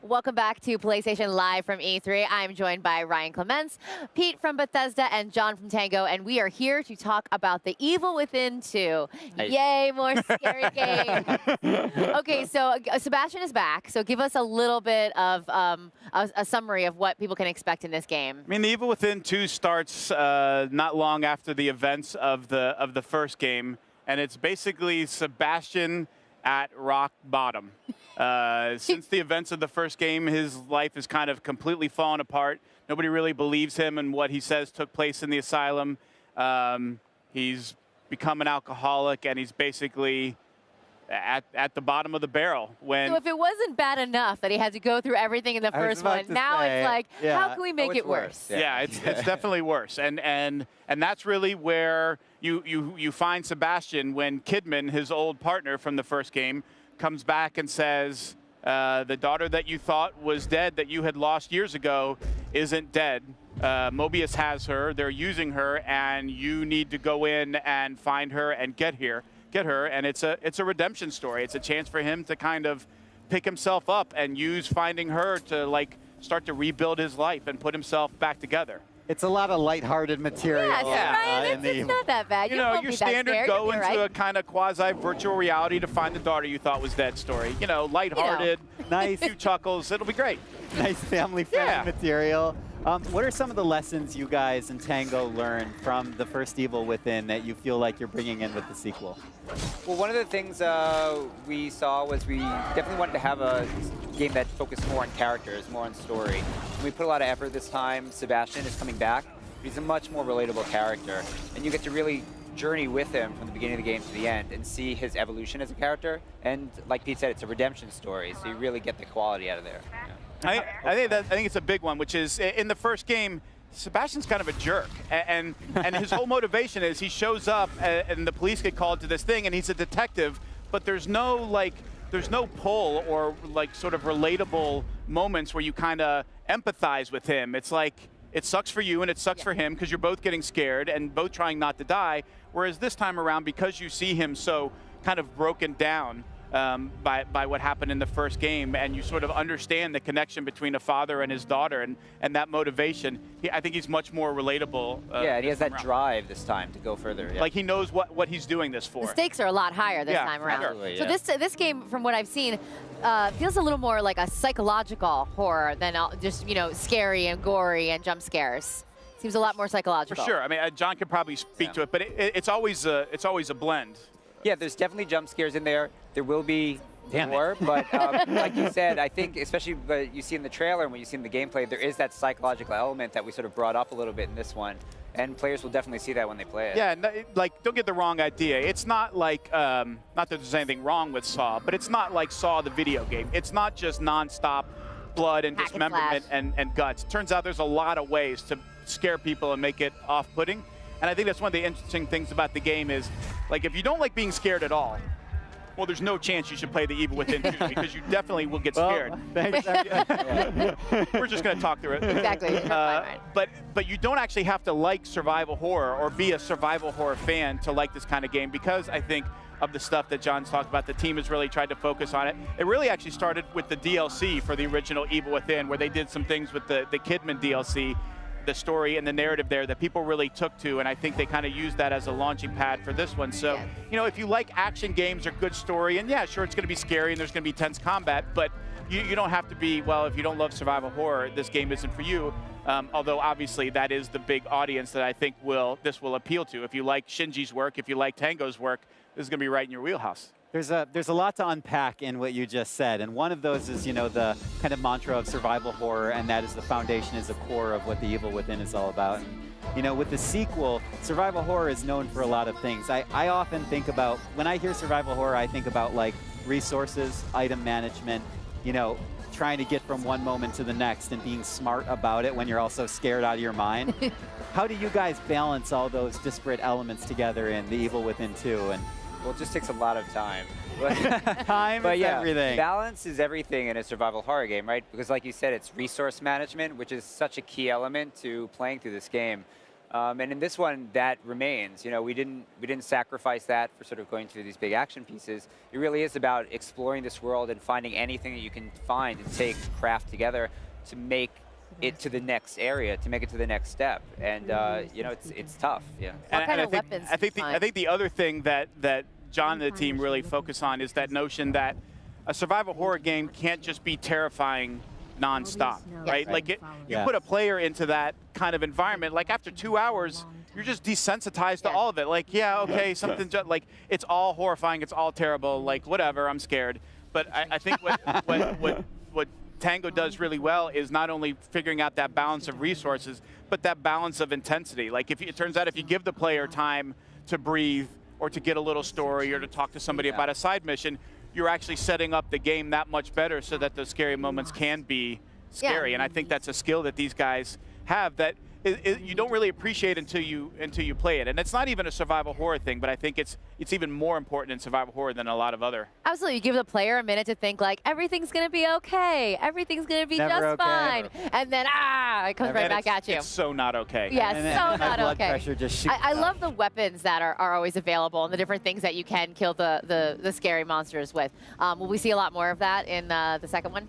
Welcome back to PlayStation Live from E3. I'm joined by Ryan Clements, Pete from Bethesda, and John from Tango, and we are here to talk about The Evil Within 2. Nice. Yay, more scary game. Okay, so Sebastian is back, so give us a little bit of a summary of what people can expect in this game. I mean, The Evil Within 2 starts not long after the events of the first game, and it's basically Sebastian at rock bottom. Since the events of the first game, his life is kind of completely fallen apart. Nobody really believes him and what he says took place in the asylum. He's become an alcoholic, and he's basically at the bottom of the barrel. So if it wasn't bad enough that he had to go through everything in the first one, now it's like, how can we make it worse? Yeah, it's definitely worse. And that's really where you find Sebastian when Kidman, his old partner from the first game, comes back and says, the daughter that you thought was dead, that you had lost years ago, isn't dead. Mobius has her, they're using her, and you need to go in and find her and get her. And it's a redemption story. It's a chance for him to kind of pick himself up and use finding her to start to rebuild his life and put himself back together. It's a lot of lighthearted material. Ryan, it's not that bad. You know, your standard go into a kind of quasi-virtual reality to find the daughter you thought was dead story. You know, lighthearted, nice, few chuckles. It'll be great. Nice family-friendly material. What are some of the lessons you guys and Tango learned from the first Evil Within that you feel like you're bringing in with the sequel? Well, one of the things we saw was we definitely wanted to have a game that focused more on characters, more on story. We put a lot of effort this time. Sebastian is coming back. He's a much more relatable character, and you get to really journey with him from the beginning of the game to the end and see his evolution as a character. And like Pete said, it's a redemption story, so you really get the quality out of there. I think it's a big one, which is in the first game, Sebastian's kind of a jerk, and his whole motivation is he shows up and the police get called to this thing, and he's a detective, but there's no pull or sort of relatable moments where you kind of empathize with him. It's like it sucks for you and it sucks for him because you're both getting scared and both trying not to die. Whereas this time around, because you see him so kind of broken down by what happened in the first game, and you sort of understand the connection between a father and his daughter and that motivation, I think he's much more relatable. And he has that drive this time to go further. Like he knows what he's doing this for. The stakes are a lot higher this time around. Absolutely, so this game, from what I've seen, feels a little more like a psychological horror than just scary and gory and jump scares. Seems a lot more psychological. For sure. I mean, John could probably speak to it, but it's always a blend. Yeah, there's definitely jump scares in there. There will be more, but like you said, I think especially what you see in the trailer and when you see in the gameplay, there is that psychological element that we sort of brought up a little bit in this one, and players will definitely see that when they play it. Yeah, don't get the wrong idea. It's not like, not that there's anything wrong with Saw, but it's not like Saw the video game. It's not just nonstop blood and dismemberment and guts. Turns out there's a lot of ways to scare people and make it off-putting. And I think that's one of the interesting things about the game is, if you don't like being scared at all, well, there's no chance you should play The Evil Within 2 because you definitely will get scared. Thanks. We're just going to talk through it. Exactly. But you don't actually have to like survival horror or be a survival horror fan to like this kind of game, because I think of the stuff that John's talked about, the team has really tried to focus on it. It really actually started with the DLC for the original Evil Within, where they did some things with the Kidman DLC, the story and the narrative there that people really took to, and I think they kind of used that as a launching pad for this one. So, if you like action games or good story, and sure, it's going to be scary and there's going to be tense combat, but you don't have to be, if you don't love survival horror, this game isn't for you. Although obviously that is the big audience that I think this will appeal to. If you like Shinji's work, if you like Tango's work, this is going to be right in your wheelhouse. There's a lot to unpack in what you just said, and one of those is, the kind of mantra of survival horror, and that is the foundation, is the core of what The Evil Within is all about. And, with the sequel, survival horror is known for a lot of things. I often think about, when I hear survival horror, I think about resources, item management, trying to get from one moment to the next and being smart about it when you're also scared out of your mind. How do you guys balance all those disparate elements together in The Evil Within 2? And well, it just takes a lot of time. Time is everything. Balance is everything in a survival horror game, right? Because like you said, it's resource management, which is such a key element to playing through this game. And in this one, that remains. You know, we didn't sacrifice that for sort of going through these big action pieces. It really is about exploring this world and finding anything that you can find and take, craft together to make it to the next area, to make it to the next step. And you know, it's tough. Yeah. What kind of I think, weapons? I think the other thing that John and the team really focus on is that notion that a survival horror game can't just be terrifying nonstop, right? Like you put a player into that kind of environment, like after 2 hours, you're just desensitized to all of it. Like, yeah, okay, something just like it's all horrifying, it's all terrible, like whatever, I'm scared. But I think what Tango does really well is not only figuring out that balance of resources, but that balance of intensity. Like it turns out if you give the player time to breathe or to get a little story or to talk to somebody about a side mission, you're actually setting up the game that much better so that those scary moments can be scary. And I think that's a skill that these guys have that you don't really appreciate until you play it. And it's not even a survival horror thing, but I think it's even more important in survival horror than a lot of other. Absolutely. You give the player a minute to think like, everything's going to be okay. Everything's going to be just fine. And then, it comes right back at you. It's so not okay. Yeah, so not blood okay. pressure just shoots I up. love the weapons that are always available and the different things that you can kill the scary monsters with. Will we see a lot more of that in the second one?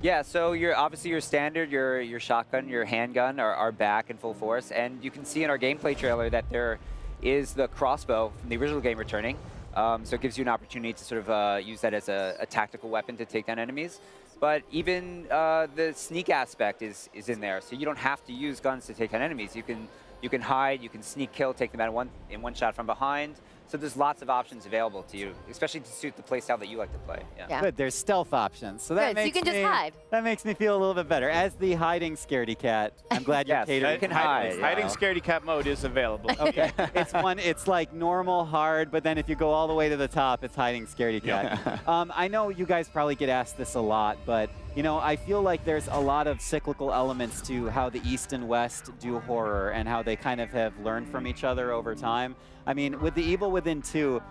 Yeah, so obviously your standard, your shotgun, your handgun are back in full force, and you can see in our gameplay trailer that there is the crossbow from the original game returning. So it gives you an opportunity to sort of use that as a tactical weapon to take down enemies. But even the sneak aspect is in there, so you don't have to use guns to take down enemies. You can hide, you can sneak kill, take them out in one shot from behind. So there's lots of options available to you, especially to suit the playstyle that you like to play. Yeah. Good, there's stealth options. So that Good, so you makes can just hide. That makes me feel a little bit better. As the hiding scaredy cat, I'm glad you're Yes, catering. you can hide. Hiding scaredy cat mode is available. Okay, it's like normal, hard, but then if you go all the way to the top, it's hiding scaredy cat. I know you guys probably get asked this a lot, but you know, I feel like there's a lot of cyclical elements to how the East and West do horror and how they kind of have learned from each other over time. I mean, with The Evil Within 2,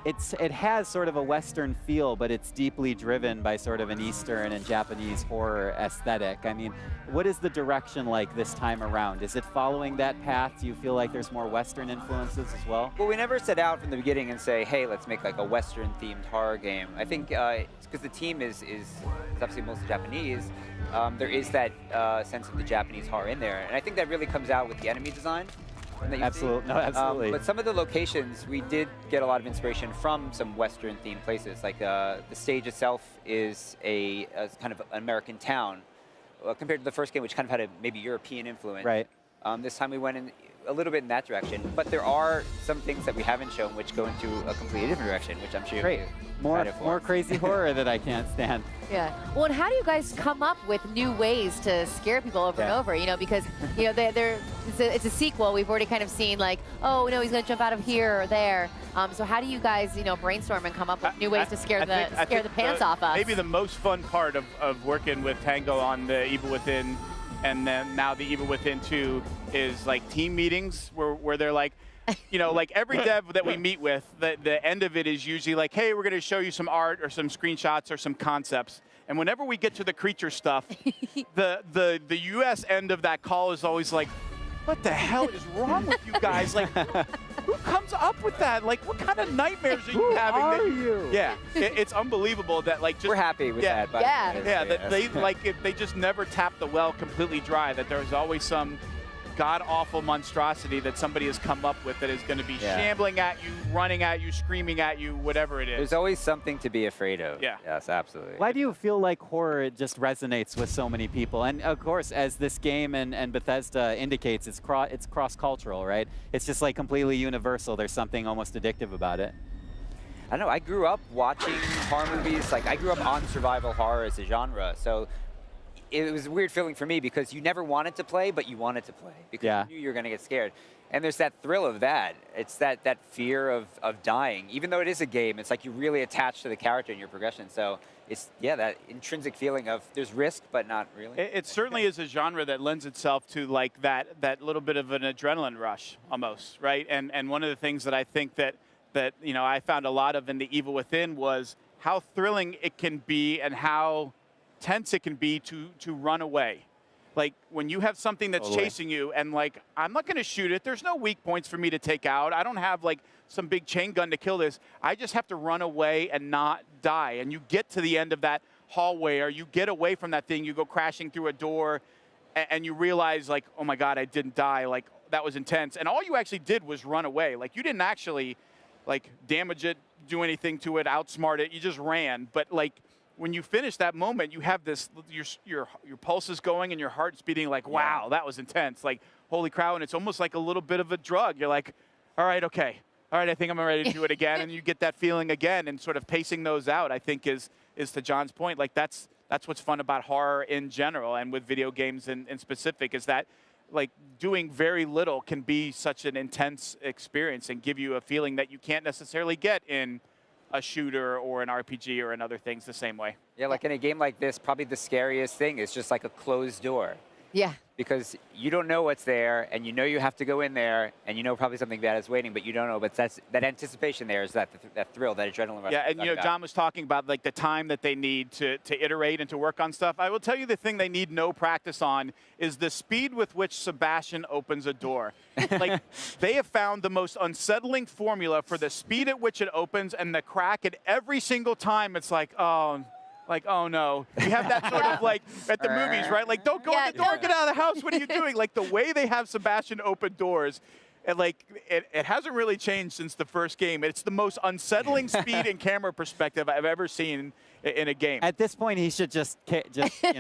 it has sort of a Western feel, but it's deeply driven by sort of an Eastern and Japanese horror aesthetic. I mean, what is the direction like this time around? Is it following that path? Do you feel like there's more Western influences as well? Well, we never set out from the beginning and say, hey, let's make like a Western-themed horror game. I think it's because the team is obviously mostly Japanese. There is that sense of the Japanese horror in there, and I think that really comes out with the enemy design. Absolutely, no, absolutely. But some of the locations, we did get a lot of inspiration from some Western-themed places. Like the stage itself is a kind of an American town, compared to the first game, which kind of had a maybe European influence. Right. This time we went in a little bit in that direction, but there are some things that we haven't shown which go into a completely different direction, which I'm sure Great. More crazy horror that I can't stand. Yeah. Well, and how do you guys come up with new ways to scare people over and over? You know, because you know it's a sequel. We've already kind of seen like, oh no, he's going to jump out of here or there. So how do you guys, brainstorm and come up with new ways to scare the pants off us? Maybe the most fun part of working with Tango on the Evil Within, and then now the Evil Within 2 is like team meetings where they're like, like every dev that we meet with, the end of it is usually like, hey, we're going to show you some art or some screenshots or some concepts. And whenever we get to the creature stuff, the US end of that call is always like, what the hell is wrong with you guys? Like, who comes up with that? Like, what kind of nightmares are you having? Who are you? Yeah, it's unbelievable that like just we're happy with that. By the way. That they just never tap the well completely dry. That there's always some god-awful monstrosity that somebody has come up with that is going to be shambling at you, running at you, screaming at you, whatever it is. There's always something to be afraid of. Yeah. Yes, absolutely. Why do you feel like horror just resonates with so many people? And of course, as this game and Bethesda indicates, it's cross-cultural, right? It's just like completely universal. There's something almost addictive about it. I don't know. I grew up watching horror movies. Like, I grew up on survival horror as a genre. So it was a weird feeling for me because you never wanted to play, but you wanted to play because you knew you were going to get scared. And there's that thrill of that. It's that fear of dying. Even though it is a game, it's like you really attach to the character and your progression. So it's, that intrinsic feeling of there's risk, but not really. It certainly is a genre that lends itself to like that little bit of an adrenaline rush almost, right? And one of the things that I think that I found a lot of in The Evil Within was how thrilling it can be and how tense it can be to run away. Like, when you have something that's chasing you and, like, I'm not going to shoot it. There's no weak points for me to take out. I don't have, like, some big chain gun to kill this. I just have to run away and not die. And you get to the end of that hallway, or you get away from that thing, you go crashing through a door, and you realize, like, oh, my God, I didn't die. Like, that was intense. And all you actually did was run away. Like, you didn't actually, like, damage it, do anything to it, outsmart it. You just ran. But, like, when you finish that moment, you have this, your pulse is going and your heart's beating like, wow, that was intense. Like, holy cow, and it's almost like a little bit of a drug. You're like, all right, okay. All right, I think I'm ready to do it again. And you get that feeling again, and sort of pacing those out, I think is to John's point, like that's what's fun about horror in general and with video games in specific, is that like doing very little can be such an intense experience and give you a feeling that you can't necessarily get in a shooter or an RPG or in other things the same way. Yeah, like in a game like this, probably the scariest thing is just like a closed door. Yeah. Because you don't know what's there, and you know you have to go in there, and you know probably something bad is waiting, but you don't know. But that anticipation there is that thrill, that adrenaline rush. Yeah, and you know, John was talking about like the time that they need to iterate and to work on stuff. I will tell you the thing they need no practice on is the speed with which Sebastian opens a door. Like, they have found the most unsettling formula for the speed at which it opens and the crack, and every single time it's like, oh no. You have that sort of like at the movies, right? Like, don't go in the door, get out of the house, what are you doing? Like, the way they have Sebastian open doors, and like, it hasn't really changed since the first game. It's the most unsettling speed and camera perspective I've ever seen in a game. At this point, he should just you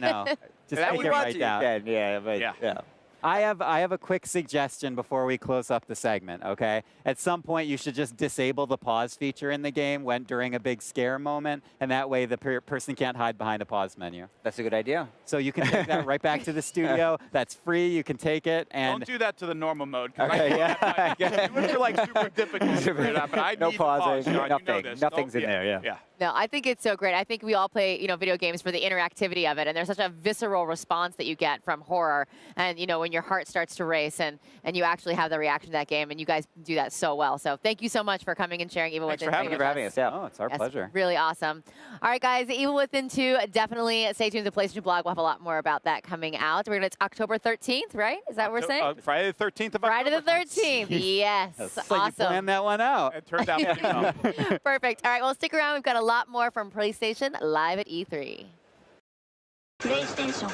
know, just take it right down. Yeah. I have a quick suggestion before we close up the segment, okay? At some point, you should just disable the pause feature in the game during a big scare moment, and that way the person can't hide behind a pause menu. That's a good idea. So you can take that right back to the studio. That's free. You can take it. And don't do that to the normal mode. Okay, yeah. Do it for like super difficult. But I No need pausing, pause, John, nothing. You know this. Nothing's in there, yeah. No, I think it's so great. I think we all play, you know, video games for the interactivity of it, and there's such a visceral response that you get from horror. And you know, when your heart starts to race, and you actually have the reaction to that game, and you guys do that so well. So thank you so much for coming and sharing Evil Within. Thanks for having us. Yeah. Oh, it's our pleasure. Really awesome. All right, guys, Evil Within 2, definitely stay tuned to the PlayStation blog. We'll have a lot more about that coming out. It's October 13th, right? Is that what we're saying? Friday the 13th of Friday the October. 13th. Yes. So you planned that one out. It turned out pretty well. Perfect. All right, well, stick around. We've got a lot more from PlayStation live at E3. PlayStation